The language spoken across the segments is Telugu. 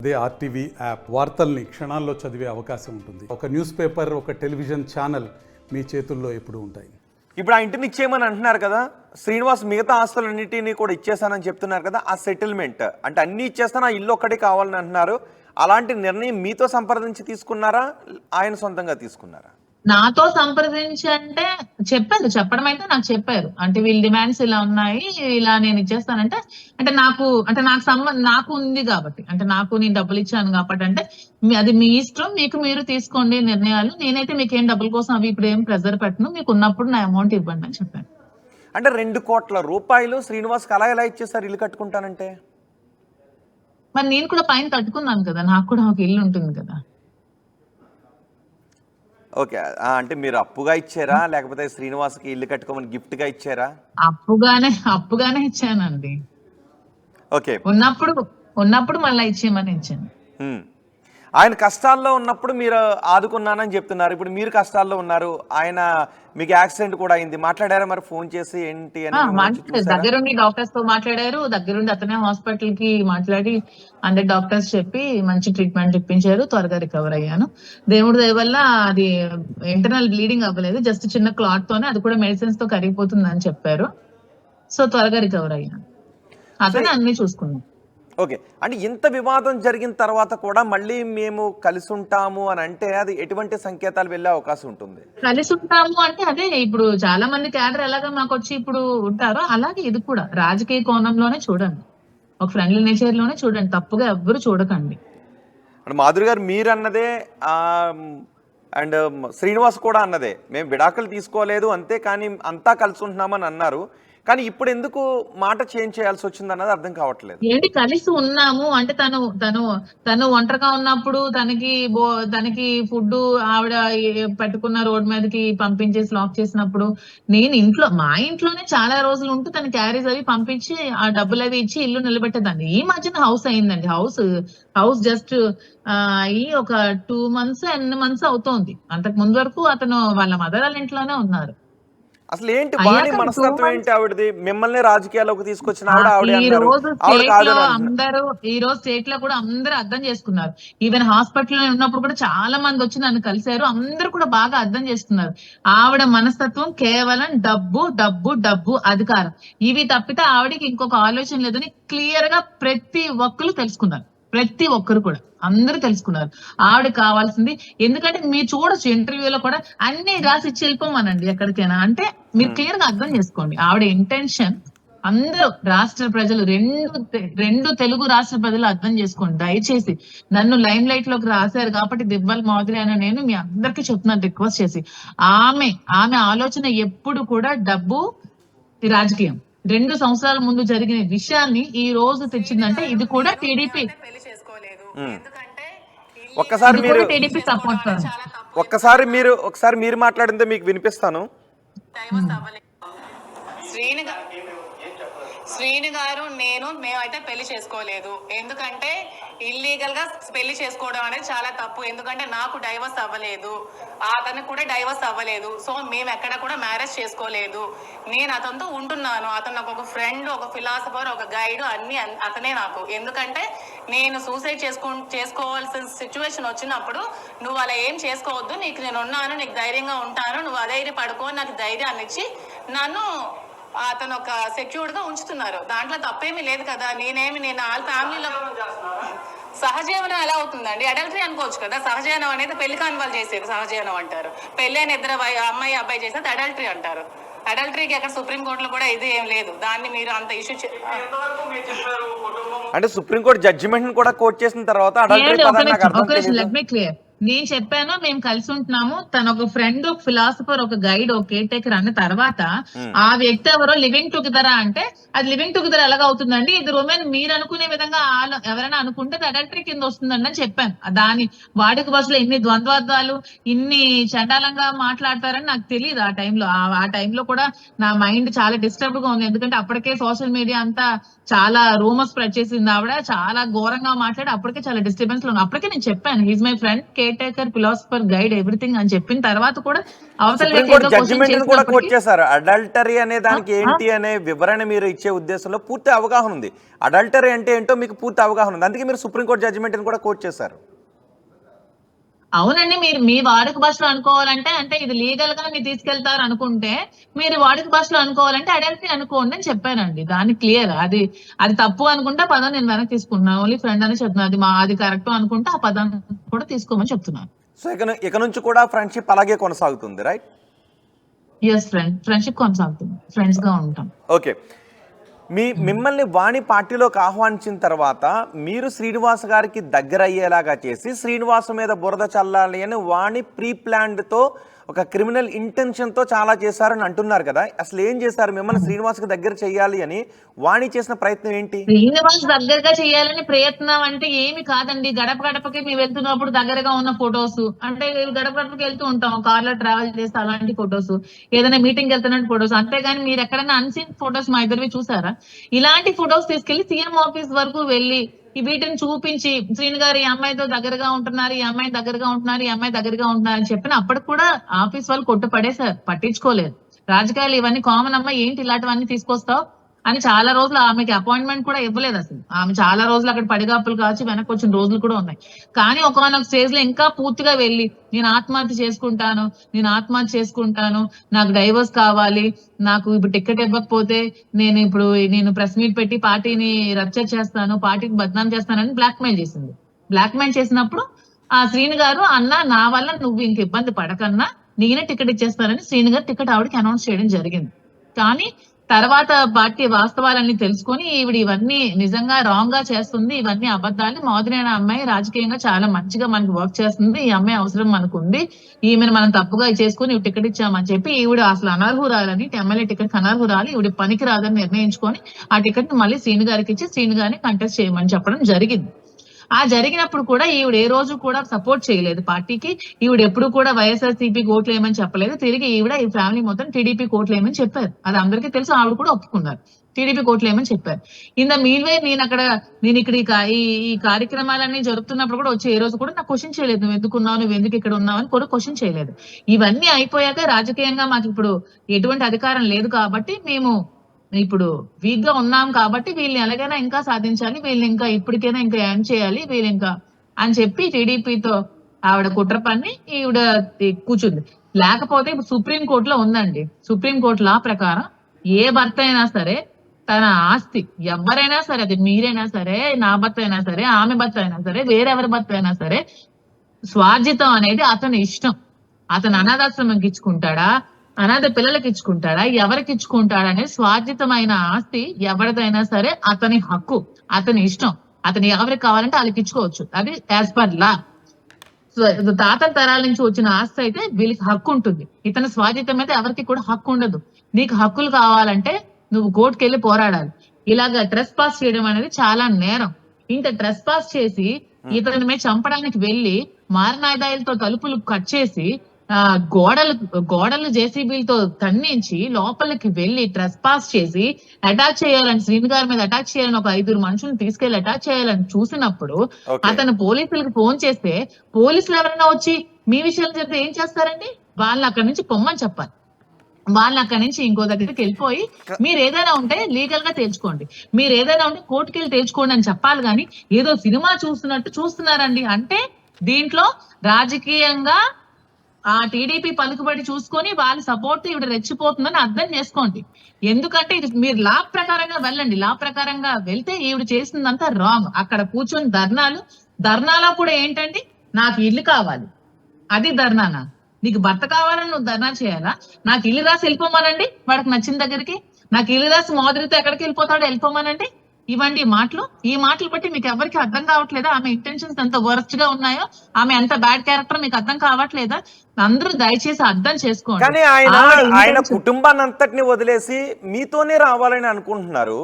అదే ఆర్టీవీ యాప్ వార్తల్ని క్షణాల్లో చదివే అవకాశం ఉంటుంది. ఒక న్యూస్ పేపర్, ఒక టెలివిజన్ ఛానల్ మీ చేతుల్లో ఎప్పుడూ ఉంటాయి. ఇప్పుడు ఆ ఇంటిని ఇచ్చేయమని అంటున్నారు కదా, శ్రీనివాస్ మిగతా ఆస్తులన్నింటినీ కూడా ఇచ్చేస్తానని చెప్తున్నారు కదా, ఆ సెటిల్మెంట్ అంటే అన్నీ ఇచ్చేస్తాను, ఆ ఇల్లు ఒక్కటే కావాలని అంటున్నారు. అలాంటి నిర్ణయం మీతో సంప్రదించి తీసుకున్నారా, ఆయన సొంతంగా తీసుకున్నారా? నాతో సంప్రదించి అంటే చెప్పడం అయితే నాకు చెప్పారు. అంటే వీళ్ళ డిమాండ్స్ ఇలా ఉన్నాయి, ఇలా నేను ఇచ్చేస్తానంటే అంటే నాకు ఉంది కాబట్టి, అంటే నేను డబ్బులు ఇచ్చాను కాబట్టి, అంటే అది మీ ఇష్టం, మీరు తీసుకోండి నిర్ణయాలు. నేనైతే మీకేం డబ్బుల కోసం అవి ఇప్పుడు ఏం ప్రెజర్ పెట్టను, మీకు ఉన్నప్పుడు నా అమౌంట్ ఇవ్వండి అని చెప్పాను. అంటే 2 కోట్ల రూపాయలు శ్రీనివాస్కి అలా ఎలా ఇచ్చేస్తారు ఇల్లు కట్టుకుంటానంటే? మరి నేను కూడా పైన కట్టుకున్నాను కదా, నాకు కూడా ఒక ఇల్లు ఉంటుంది కదా. ఓకే, అంటే మీరు అప్పుగా ఇచ్చారా లేకపోతే శ్రీనివాస్కి ఇల్లు కట్టుకోమని గిఫ్ట్ గా ఇచ్చారా? అప్పుగానే ఇచ్చానండి. ఓకే, ఉన్నప్పుడు మళ్ళీ ఇచ్చేయమని ఇచ్చాను. ఆయన కష్టాల్లో ఉన్నప్పుడు మీరు ఆదుకున్నానని చెప్తున్నారు. ఇప్పుడు మీరు కష్టాల్లో ఉన్నారు, ఆయన మీకు యాక్సిడెంట్ కూడా అయింది, మాట్లాడారా మరి ఫోన్ చేసి ఏంటి అని? దగ్గరుండి డాక్టర్స్ తో మాట్లాడారు, దగ్గరుండి అతనే హాస్పిటల్ కి మాట్లాడి అందరి డాక్టర్స్ చెప్పి మంచి ట్రీట్మెంట్ ఇప్పించారు, త్వరగా రికవర్ అయ్యాను. దేవుడి దయ వల్ల అది ఇంటర్నల్ బ్లీడింగ్ అవ్వలేదు, జస్ట్ చిన్న క్లాట్ తోనే, అది కూడా మెడిసిన్స్ తో కరిగిపోతుంది అని చెప్పారు. సో త్వరగా రికవర్ అయ్యాను, అతనే అన్ని చూసుకున్నాం. ఓకే, అంటే ఇంత వివాదం జరిగిన తర్వాత కూడా మళ్ళీ మేము కలిసి ఉంటాము అని అంటే అది ఎటువంటి సంకేతాలు వెళ్ళే అవకాశం ఉంటుంది? కలిసి ఉంటాము అంటే అదే, ఇప్పుడు చాలా మంది క్యాడర్ ఎలాగా మాకు వచ్చి ఇప్పుడు ఉంటారో అలాగే ఇది కూడా రాజకీయ కోణంలోనే చూడండి, ఒక ఫ్రెండ్లీ నేచర్ లోనే చూడండి, తప్పుగా ఎవ్వరు చూడకండి. మాధురి గారు మీరు అన్నదే అండ్ శ్రీనివాస్ కూడా అన్నదే, మేము విడాకులు తీసుకోలేదు అంతే, కానీ అంతా కలిసి ఉంటున్నామని అన్నారు. కానీ ఇప్పుడు ఎందుకు మాట చేంజ్ చేయాల్సి వచ్చింది అన్నది అర్థం కావట్లేదు. ఏంటి కలిసి ఉన్నాము అంటే, తను ఒంటరిగా ఉన్నప్పుడు తనకి ఫుడ్ ఆవిడ పెట్టుకున్న రోడ్ మీదకి పంపించేసి లాక్ చేసినప్పుడు, నేను మా ఇంట్లోనే చాలా రోజులు ఉంటూ తన క్యారేజ్ అవి పంపించి ఆ డబ్బులు అవి ఇచ్చి ఇల్లు నిలబెట్టేదాన్ని. ఈ మధ్యన హౌస్ అయిందండి, హౌస్ జస్ట్ అయ్యి ఒక 2 months అవుతోంది. అంతకు ముందు వరకు అతను వాళ్ళ మదర్ వాళ్ళ ఇంట్లోనే ఉన్నారు. అసలు ఏంటి వాణి మనస్తత్వం ఏంటి ఆవిడది? మిమ్మల్ని రాజకీయాల్లోకి తీసుకొచ్చిన ఈ రోజు స్టేట్ లో కూడా అందరూ అర్థం చేసుకున్నారు. ఈవెన్ హాస్పిటల్ ఉన్నప్పుడు కూడా చాలా మంది వచ్చి నన్ను కలిశారు, అందరూ కూడా బాగా అర్థం చేసుకున్నారు. ఆవిడ మనస్తత్వం కేవలం డబ్బు డబ్బు డబ్బు, అధికారం, ఇవి తప్పితే ఆవిడకి ఇంకొక ఆలోచన లేదని క్లియర్ గా ప్రతి ఒక్కరు తెలుసుకున్నారు. ప్రతి ఒక్కరు కూడా అందరూ తెలుసుకున్నారు ఆవిడ కావాల్సింది. ఎందుకంటే మీరు చూడొచ్చు ఇంటర్వ్యూలో కూడా అన్ని రాసి ఇచ్చి వెళ్ళిపోమనండి ఎక్కడికైనా, అంటే మీరు క్లియర్ గా అర్థం చేసుకోండి ఆవిడ ఇంటెన్షన్. అందరూ రాష్ట్ర ప్రజలు, రెండు తెలుగు రాష్ట్ర ప్రజలు అర్థం చేసుకోండి దయచేసి. నన్ను లైమ్ లైట్ లోకి రాశారు కాబట్టి దివ్వల్ మాధురి అని నేను మీ అందరికీ చెప్తున్నాను రిక్వెస్ట్ చేసి, ఆమె ఆలోచన ఎప్పుడు కూడా డబ్బు, రాజకీయం. 2 సంవత్సరాల ముందు జరిగిన విషయాన్ని ఈ రోజు తెచ్చిందంటే ఇది కూడా టీడీపీ. ఒకసారి మీరు మాట్లాడిందే మీకు వినిపిస్తాను. శ్రీని గారు మేమైతే పెళ్లి చేసుకోలేదు, ఎందుకంటే ఇల్లీగల్ గా పెళ్లి చేసుకోవడం అనేది చాలా తప్పు. ఎందుకంటే నాకు డైవర్స్ అవ్వలేదు, అతనికి కూడా డైవర్స్ అవ్వలేదు. సో మేము ఎక్కడ కూడా మ్యారేజ్ చేసుకోలేదు. నేను అతనితో ఉంటున్నాను. అతను నాకు ఒక ఫ్రెండ్, ఒక ఫిలాసఫర్, ఒక గైడ్, అన్ని అతనే నాకు. ఎందుకంటే నేను సూసైడ్ చేసుకోవాల్సిన సిచ్యువేషన్ వచ్చినప్పుడు నువ్వు అలా ఏం చేసుకోవద్దు, నీకు నేను ఉన్నాను, నీకు ధైర్యంగా ఉంటాను, నువ్వు అధైర్య పడుకో, నాకు ధైర్యాన్ని ఇచ్చి నన్ను అతను ఒక సెక్యూర్డ్ గా ఉంచుతున్నారు. దాంట్లో తప్పేమీ లేదు కదా. నేను వాళ్ళ ఫ్యామిలీలో సహజీవనం ఎలా అవుతుందండి? అడల్టరీ అనుకోవచ్చు కదా. సహజీవనం అనేది పెళ్లి కాని వాళ్ళు చేసేది సహజీవనం అంటారు, పెళ్ళైన ఇద్దరు అమ్మాయి అబ్బాయి చేసేది అడల్టరీ అంటారు. అడల్టరీకి అక్కడ సుప్రీంకోర్టులో కూడా ఇది ఏం లేదు, దాన్ని మీరు అంత ఇష్యూ అంటే సుప్రీంకోర్టు జడ్జిమెంట్ కూడా కోర్టు చేసిన తర్వాత అడల్టరీ. నేను చెప్పాను మేము కలిసి ఉంటున్నాము, తను ఒక ఫ్రెండ్, ఒక ఫిలాసఫర్, ఒక గైడ్, ఒక కేర్ టేకర్ అన్న తర్వాత ఆ వ్యక్తి ఎవరో లివింగ్ టుగెదరా అంటే అది లివింగ్ టుగెదర్ ఎలాగ అవుతుందండి? ఇది రొమాన్ మీరు అనుకునే విధంగా ఎవరైనా అనుకుంటే అడల్టరీ కింద వస్తుందండి అని చెప్పాను. వాడికి బస్సులో ఇన్ని ద్వంద్వార్థాలు, ఇన్ని చండాలంగా మాట్లాడతారని నాకు తెలియదు ఆ టైంలో. ఆ టైంలో కూడా నా మైండ్ చాలా డిస్టర్బ్ గా ఉంది, ఎందుకంటే అప్పటికే సోషల్ మీడియా అంతా చాలా రూమర్స్ స్ప్రెడ్ చేసింది, ఆవిడ చాలా ఘోరంగా మాట్లాడి అప్పటికే చాలా డిస్టర్బెన్స్ లో ఉంది. అప్పటికే నేను చెప్పాను he's my friend, caretaker, philosopher, guide, everything అని చెప్పిన తర్వాత కూడా అవతల వ్యక్తి సుప్రీంకోర్టు ఏదో క్వశ్చన్ జడ్జిమెంట్ కూడా కోట్ చేసినప్పటికీ చేశారు. అడల్టరీ అనే దానికి ఏంటి అనే వివరణ మీరు ఇచ్చే ఉద్దేశంలో పూర్తి అవగాహన ఉంది. అడల్టరీ అంటే ఏంటో మీకు పూర్తి అవగాహన ఉంది, అందుకే మీరు సుప్రీంకోర్టు జడ్జిమెంట్ కూడా కోట్ చేశారు. అవునండి, మీరు మీ వాడుక భాషలో అనుకోవాలంటే అంటే ఇది లీగల్ గా మీరు తీసుకెళ్తారు అనుకుంటే మీరు వాడుక భాషలో అనుకోవాలంటే అడల్టరీ అనుకోండి అని చెప్పానండి. దాని క్లియర్. అది తప్పు అనుకుంటే ఆ పదం నేను వెనక్కి తీసుకున్నాను. ఓన్లీ ఫ్రెండ్ అని చెప్తున్నాను. అది కరెక్ట్ అనుకుంటే ఆ పదం కూడా తీసుకోమని చెప్తున్నాను. సో ఇక నుంచి కూడా ఫ్రెండ్షిప్ అలాగే కొనసాగుతుంది, రైట్? ఎస్, ఫ్రెండ్షిప్ కొనసాగుతుంది, ఫ్రెండ్స్ గా ఉంటాం. ఓకే. మిమ్మల్ని వాణి పార్టీలోకి ఆహ్వానించిన తర్వాత మీరు శ్రీనివాస్ గారికి దగ్గర అయ్యేలాగా చేసి శ్రీనివాస్ మీద బురద చల్లాలి అని వాణి ప్రీ ప్లాన్డ్తో ఒక క్రిమినల్ ఇంటెన్షన్తో చాలా చేశారని అంటున్నారు కదా. అసలు ఏం చేశారు? మిమ్మల్ని శ్రీనివాస్కి దగ్గర చేయాలి అని వాణి చేసిన ప్రయత్నం ఏంటి? శ్రీనివాస్ దగ్గరగా చేయాలని ప్రయత్నం అంటే ఏమి కాదండి. గడప గడపకి మేము వెళ్తున్నప్పుడు దగ్గరగా ఉన్న ఫొటోస్, అంటే గడప గడపకి వెళ్తూ ఉంటాం, కార్ లో ట్రావెల్ చేస్తే అలాంటి ఫొటోస్, ఏదైనా మీటింగ్ వెళ్తున్నట్టు ఫొటోస్. అంతేగాని మీరు ఎక్కడైనా అన్సీన్ ఫొటోస్ మా ఇద్దరివి చూసారా? ఇలాంటి ఫొటోస్ తీసుకెళ్లి సీఎం ఆఫీస్ వరకు వెళ్ళి వీటిని చూపించి శ్రీను గారు ఈ అమ్మాయితో దగ్గరగా ఉంటున్నారు, ఈ అమ్మాయి దగ్గరగా ఉంటున్నారు, ఈ అమ్మాయి దగ్గరగా ఉంటున్నారు అని చెప్పిన అప్పటికి కూడా ఆఫీస్ వాళ్ళు కొట్టుపడేశారు, పట్టించుకోలేదు. రాజకీయాలు ఇవన్నీ కామన్ అమ్మా, ఏంటి ఇలాంటివన్నీ తీసుకొస్తావు అని చాలా రోజులు ఆమెకి అపాయింట్మెంట్ కూడా ఇవ్వలేదు. అసలు ఆమె చాలా రోజులు అక్కడ పడిగాపులు కాచి వెనక్కి వచ్చిన రోజులు కూడా ఉన్నాయి. కానీ ఒకనొక స్టేజ్ లో ఇంకా పూర్తిగా వెళ్ళి నేను ఆత్మహత్య చేసుకుంటాను, నాకు డైవర్స్ కావాలి, నాకు ఇప్పుడు టికెట్ ఇవ్వకపోతే నేను ప్రెస్ మీట్ పెట్టి పార్టీని రప్చర్ చేస్తాను, పార్టీకి బద్నాం చేస్తానని బ్లాక్మెయిల్ చేసింది. బ్లాక్మెయిల్ చేసినప్పుడు ఆ శ్రీను గారు అన్న నా వల్ల నువ్వు ఇంక ఇబ్బంది పడకన్నా నేనే టికెట్ ఇచ్చేస్తానని శ్రీను గారు టికెట్ ఆవిడకి అనౌన్స్ చేయడం జరిగింది. కానీ తర్వాత పార్టీ వాస్తవాలన్నీ తెలుసుకొని ఈవిడ ఇవన్నీ నిజంగా రాంగ్ గా చేస్తుంది, ఇవన్నీ అబద్ధాలు, మాధురైన అమ్మాయి రాజకీయంగా చాలా మంచిగా మనకి వర్క్ చేస్తుంది, ఈ అమ్మాయి అవసరం మనకు ఉంది, ఈమెను మనం తప్పుగా చేసుకుని టికెట్ ఇచ్చామని చెప్పి ఈవిడ అసలు అనర్హురాలని, ఎమ్మెల్యే టికెట్ అనర్హురాలి, ఈవిడ పనికి రాదని నిర్ణయించుకొని ఆ టికెట్ ని మళ్ళీ శ్రీను గారికి ఇచ్చి శ్రీను గారిని కంటెస్ట్ చేయమని చెప్పడం జరిగింది. ఆ జరిగినప్పుడు కూడా ఈవిడ ఏ రోజు కూడా సపోర్ట్ చేయలేదు పార్టీకి. ఈవిడ ఎప్పుడు కూడా వైఎస్ఆర్సీపీ ఓట్లు వేయమని చెప్పలేదు. తిరిగి ఈవిడ ఈ ఫ్యామిలీ మొత్తం టీడీపీ ఓట్లు వేయమని చెప్పారు. అది అందరికీ తెలుసు, ఆవిడ కూడా ఒప్పుకున్నారు, టీడీపీ ఓట్లు వేయమని చెప్పారు. ఇన్ ద మీన్ వే నేను ఇక్కడ ఈ కార్యక్రమాలన్నీ జరుగుతున్నప్పుడు కూడా వచ్చి ఏ రోజు కూడా నాకు క్వశ్చన్ చేయలేదు, నువ్వు ఎందుకున్నావు, నువ్వు ఎందుకు ఇక్కడ ఉన్నావు అని కూడా క్వశ్చన్ చేయలేదు. ఇవన్నీ అయిపోయాక రాజకీయంగా మాకు ఇప్పుడు ఎటువంటి అధికారం లేదు కాబట్టి మేము ఇప్పుడు వీక్ గా ఉన్నాం కాబట్టి వీళ్ళని ఎలాగైనా ఇంకా సాధించాలి, వీళ్ళని ఇంకా ఇప్పటికైనా ఇంకా ఏం చేయాలి వీళ్ళు ఇంకా అని చెప్పి టీడీపీతో ఆవిడ కుట్ర పన్ని ఈవిడ కూర్చుంది. లేకపోతే ఇప్పుడు సుప్రీంకోర్టులో ఉందండి. సుప్రీంకోర్టు లా ప్రకారం ఏ భర్త అయినా సరే తన ఆస్తి, ఎవరైనా సరే, అది మీరైనా సరే, నా భర్త అయినా సరే, ఆమె భర్త అయినా సరే, వేరెవరి భర్త అయినా సరే, స్వార్జితం అనేది అతని ఇష్టం. అతను అనాథాశ్రమంకి ఇచ్చుకుంటాడా, అనాథ పిల్లలకి ఇచ్చుకుంటాడా, ఎవరికి ఇచ్చుకుంటాడా అనేది స్వార్జితమైన ఆస్తి ఎవరిదైనా సరే అతని హక్కు, అతని ఇష్టం. అతను ఎవరికి కావాలంటే వాళ్ళకి ఇచ్చుకోవచ్చు. అది యాజ్ పర్ లా. తాతల తరాల నుంచి వచ్చిన ఆస్తి అయితే వీళ్ళకి హక్కు ఉంటుంది. ఇతని స్వార్జితం అయితే ఎవరికి కూడా హక్కు ఉండదు. నీకు హక్కులు కావాలంటే నువ్వు కోర్టుకు వెళ్ళి పోరాడాలి. ఇలాగా ట్రెస్ పాస్ చేయడం అనేది చాలా నేరం. ఇంత ట్రెస్ పాస్ చేసి ఇతని మీద చంపడానికి వెళ్ళి మారణాయుధాలతో తలుపులు కట్ చేసి గోడలు జేసీబీలతో తన్నించి లోపలికి వెళ్లి ట్రెస్ పాస్ చేసి అటాక్ చేయాలని, శ్రీను గారి మీద అటాక్ చేయాలని ఒక 5 మనుషులను తీసుకెళ్లి అటాక్ చేయాలని చూసినప్పుడు అతను పోలీసులకు ఫోన్ చేస్తే పోలీసులు ఎవరైనా వచ్చి మీ విషయాలు చెప్తే ఏం చేస్తారండి? వాళ్ళని అక్కడి నుంచి పొమ్మని చెప్పాలి. వాళ్ళని అక్కడి నుంచి ఇంకో దగ్గరికి వెళ్ళిపోయి మీరు ఏదైనా ఉంటే లీగల్ గా తేల్చుకోండి, మీరు ఏదైనా ఉంటే కోర్టుకి వెళ్ళి తేల్చుకోండి అని చెప్పాలి. కానీ ఏదో సినిమా చూస్తున్నట్టు చూస్తున్నారండి. అంటే దీంట్లో రాజకీయంగా ఆ టీడీపీ పలుకుబడి చూసుకొని వాళ్ళ సపోర్ట్ ఈవిడ రెచ్చిపోతుందని అర్థం చేసుకోండి. ఎందుకంటే ఇది మీరు లా ప్రకారంగా వెళ్ళండి. లా ప్రకారంగా వెళ్తే ఈవిడ చేసిందంతా రాంగ్. అక్కడ కూర్చొని ధర్నాలో కూడా ఏంటండి, నాకు ఇల్లు కావాలి, అది ధర్నానా? నీకు భర్త కావాలని నువ్వు ధర్నా చేయాలా? నాకు ఇల్లు రాసి వెళ్ళిపోమానండి వాడికి నచ్చిన దగ్గరికి, నాకు ఇల్లు రాసి మాదిరితో ఎక్కడికి వెళ్ళిపోతాడో వెళ్ళిపోమానండి. ఇవ్వండి ఈ మాటలు బట్టి మీకు ఎవరికి అర్థం కావట్లేదా ఆమె ఇంటెన్షన్స్ ఎంత వర్స్ట్ గా ఉన్నాయో, ఆమె ఎంత బ్యాడ్ క్యారెక్టర్ మీకు అర్థం కావట్లేదా? అందరూ దయచేసి అర్థం చేసుకోండి. కానీ ఆయన కుటుంబాన్ని అంతటిని వదిలేసి మీతోనే రావాలని అనుకుంటున్నారు.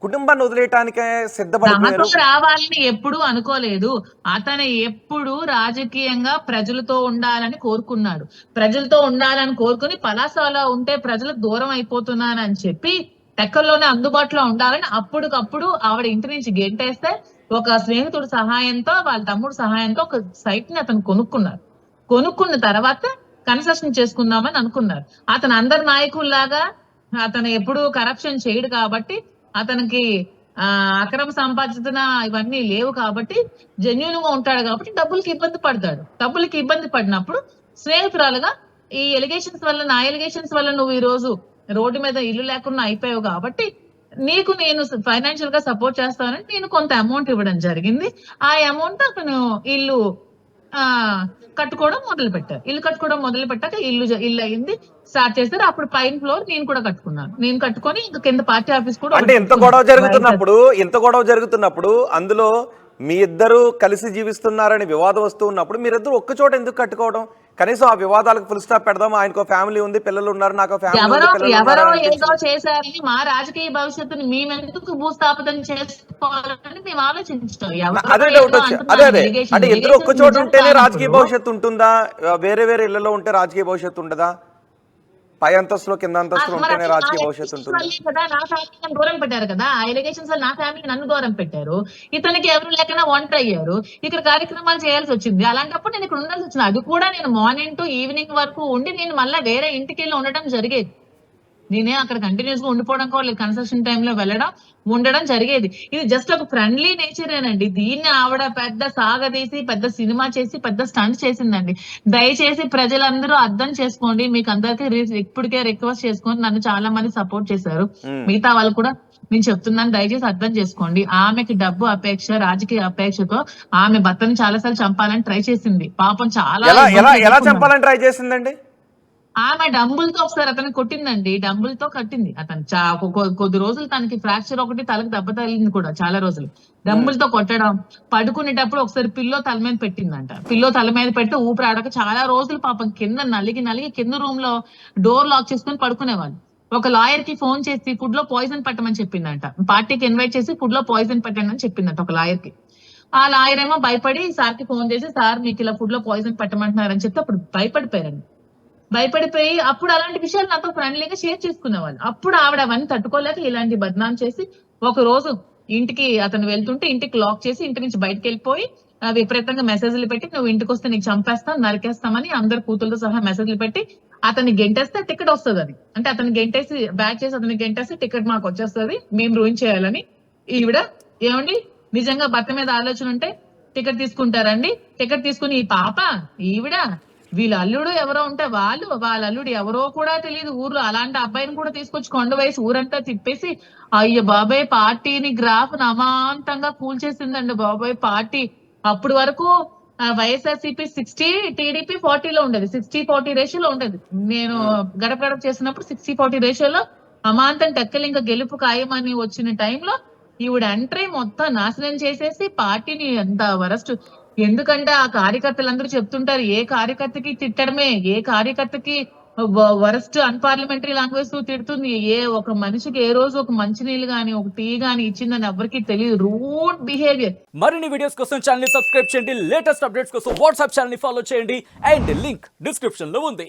కుటుంబాన్ని వదిలేయటానికే సిద్ధపడిపోయారు. రావాలని ఎప్పుడు అనుకోలేదు. అతను ఎప్పుడు రాజకీయంగా ప్రజలతో ఉండాలని కోరుకున్నాడు. ప్రజలతో ఉండాలని కోరుకుని పలాసలో ఉంటే ప్రజలకు దూరం అయిపోతున్నానని చెప్పి టెక్కల్లోనే అందుబాటులో ఉండాలని అప్పటికప్పుడు ఆవిడ ఇంటి నుంచి గెంటేస్తే ఒక స్నేహితుడి సహాయంతో వాళ్ళ తమ్ముడు సహాయంతో ఒక సైట్ ని అతను కొనుక్కున్న తర్వాత కన్స్ట్రక్షన్ చేసుకుందామని అనుకున్నారు. అతను అందరి నాయకుల్లాగా అతను ఎప్పుడు కరప్షన్ చేయడు కాబట్టి, అతనికి అక్రమ సంపాదించిన ఇవన్నీ లేవు కాబట్టి, జెన్యూన్ గా ఉంటాడు కాబట్టి డబ్బులకి ఇబ్బంది పడినప్పుడు స్నేహితురాలుగా ఈ నా ఎలిగేషన్స్ వల్ల నువ్వు ఈ రోజు రోడ్డు మీద ఇల్లు లేకుండా అయిపోయావు కాబట్టి నీకు నేను ఫైనాన్షియల్ గా సపోర్ట్ చేస్తానని నేను కొంత అమౌంట్ ఇవ్వడం జరిగింది. ఆ అమౌంట్ అతను ఇల్లు కట్టుకోవడం మొదలు పెట్టాక ఇల్లు అయింది, స్టార్ట్ చేస్తారు. అప్పుడు పైన ఫ్లోర్ నేను కూడా కట్టుకొని ఇంకా కింద పార్టీ ఆఫీస్ కూడా. అంటే ఇంత గొడవ జరుగుతున్నప్పుడు అందులో మీ ఇద్దరు కలిసి జీవిస్తున్నారని వివాదం వస్తూ ఉన్నప్పుడు మీరిద్దరు ఒక్క చోట ఎందుకు కట్టుకోవడం? కనీసం ఆ వివాదాలకు ఫుల్ స్టాప్ పెడదాం, ఆయనకు ఫ్యామిలీ ఉంది, పిల్లలు ఉన్నారు, నాకు ఎవరో ఏదో చేశారని మా రాజకీయ భవిష్యత్తుని మేమెందుకు భూస్థాపితం చేసుకోవాలని మేము ఆలోచించాం. అదే డౌట్ అదే అంటే ఇద్దరు ఒక్క చోట ఉంటేనే రాజకీయ భవిష్యత్తు ఉంటుందా? వేరే ఇళ్లలో ఉంటే రాజకీయ భవిష్యత్తు ఉండదా? పై అంతస్తులో కింద అంతస్తులో ఉంటేనే రాజకీయ భవిష్యత్తు ఉంటుంది కదా. నా ఫ్యామిలీ దూరం పెట్టారు కదా, ఆ ఎలిగేషన్స్ నా ఫ్యామిలీ నన్ను దూరం పెట్టారు, ఇతనికి ఎవరు లేకన్నా ఒంటరి అయ్యారు, ఇక్కడ కార్యక్రమాలు చేయాల్సి వచ్చింది. అలాంటప్పుడు నేను ఇక్కడ ఉండాల్సి వచ్చింది. అది కూడా నేను మార్నింగ్ టు ఈవినింగ్ వరకు ఉండి నేను మళ్ళీ వేరే ఇంటికి వెళ్ళి ఉండడం జరిగేది. నేనే అక్కడ కంటిన్యూస్ గా ఉండిపోవడం కూడా కన్స్ట్రక్షన్ టైంలో ఉండడం జరిగేది. ఇది జస్ట్ ఒక ఫ్రెండ్లీ నేచరేనండి. దీన్ని ఆవిడ పెద్ద సాగదీసి పెద్ద సినిమా చేసి పెద్ద స్టంట్ చేసిందండి. దయచేసి ప్రజలందరూ అర్థం చేసుకోండి. మీకు అందరికీ ఇప్పటికే రిక్వెస్ట్ చేసుకోండి. నన్ను చాలా మంది సపోర్ట్ చేశారు, మిగతా వాళ్ళు కూడా నేను చెప్తున్నాను, దయచేసి అర్థం చేసుకోండి. ఆమెకి డబ్బు అపేక్ష, రాజకీయ అపేక్షతో ఆమె భర్తను చాలాసార్లు చంపాలని ట్రై చేసింది. పాపం ఎలా చంపాలని ట్రై చేసిందండి? ఆమె డంబుల్తో ఒకసారి అతను కొట్టిందండి, డంబుల్తో కట్టింది. అతను కొద్ది రోజులు తనకి ఫ్రాక్చర్ ఒకటి, తలకు దెబ్బ తగిలింది కూడా చాలా రోజులు. డంబుల్తో కొట్టడం, పడుకునేటప్పుడు ఒకసారి పిల్లో తల మీద పెట్టిందంట. పిల్లో తల మీద పెట్టి ఊపిరాడక చాలా రోజులు పాపం కింద నలిగి కింద రూమ్ లో డోర్ లాక్ చేసుకుని పడుకునేవాళ్ళు. ఒక లాయర్ కి ఫోన్ చేసి ఫుడ్ లో పాయిజన్ పెట్టమని చెప్పిందంట. పార్టీకి ఇన్వైట్ చేసి ఫుడ్ లో పాయిజన్ పెట్టండి అని చెప్పిందంట ఒక లాయర్ కి. ఆ లాయర్ ఏమో భయపడి సార్ కి ఫోన్ చేసి, సార్ మీకు ఇలా ఫుడ్ లో పాయిజన్ పెట్టమంటున్నారని చెప్తే అప్పుడు భయపడిపోయి అప్పుడు అలాంటి విషయాలు నాతో ఫ్రెండ్లీగా షేర్ చేసుకునేవాళ్ళు. అప్పుడు ఆవిడ అవన్నీ తట్టుకోలేక ఇలాంటి బద్నాం చేసి ఒక రోజు ఇంటికి అతను వెళ్తుంటే ఇంటికి లాక్ చేసి ఇంటి నుంచి బయటకు వెళ్ళిపోయి విపరీతంగా మెసేజ్లు పెట్టి, నువ్వు ఇంటికి వస్తే నీకు చంపేస్తాం, నరికేస్తామని అందరు కూతులతో సహా మెసేజ్లు పెట్టి అతన్ని గెంటేస్తే టికెట్ వస్తుంది అని. అంటే అతను గెంటేసి బ్యాక్ చేసి అతన్ని గెంటేస్తే టికెట్ మాకు వచ్చేస్తుంది, మేము రూయిన్ చేయాలని. ఈవిడ ఏమండి నిజంగా భర్త మీద ఆలోచన ఉంటే టికెట్ తీసుకుంటారండి? టికెట్ తీసుకుని ఈ పాప ఈవిడ వీళ్ళ అల్లుడు ఎవరో ఉంటే వాళ్ళ అల్లుడు ఎవరో కూడా తెలియదు ఊర్లో, అలాంటి అబ్బాయిని కూడా తీసుకొచ్చి కొండ వయసు ఊరంతా తిప్పేసి అయ్య బాబాయ్ పార్టీని గ్రాఫ్ అమాంతంగా కూల్చేసిందండి బాబాయ్ పార్టీ. అప్పుడు వరకు వైఎస్ఆర్సీపీ 60, టీడీపీ 40లో ఉండేది, 60-40 రేషియోలో ఉండేది. నేను గడప చేసినప్పుడు 60-40 రేషియోలో అమాంతం టెక్కలు ఇంకా గెలుపు ఖాయమని వచ్చిన టైంలో ఈవిడ ఎంట్రీ మొత్తం నాశనం చేసేసి పార్టీని ఎంత వరస్ట్. ఎందుకంటే ఆ కార్యకర్తలందరూ చెప్తుంటారు, ఏ కార్యకర్తకి తిట్టడమే, ఏ కార్యకర్తకి వరస్ట్ అన్పార్లమెంటరీ లాంగ్వేజ్ తిడుతుంది, ఏ ఒక మనిషికి ఏ రోజు ఒక మంచినీళ్ళు గాని ఒక టీ గాని ఇచ్చిందని ఎవరికి తెలియదు. Rude behaviour. మరిన్ని వీడియోస్ కోసం ఛానల్ ని సబ్స్క్రైబ్ చేయండి, లేటెస్ట్ అప్డేట్స్ కోసం వాట్సాప్ ఛానల్ ని ఫాలో చేయండి, అండ్ లింక్ డిస్క్రిప్షన్ లో ఉంది.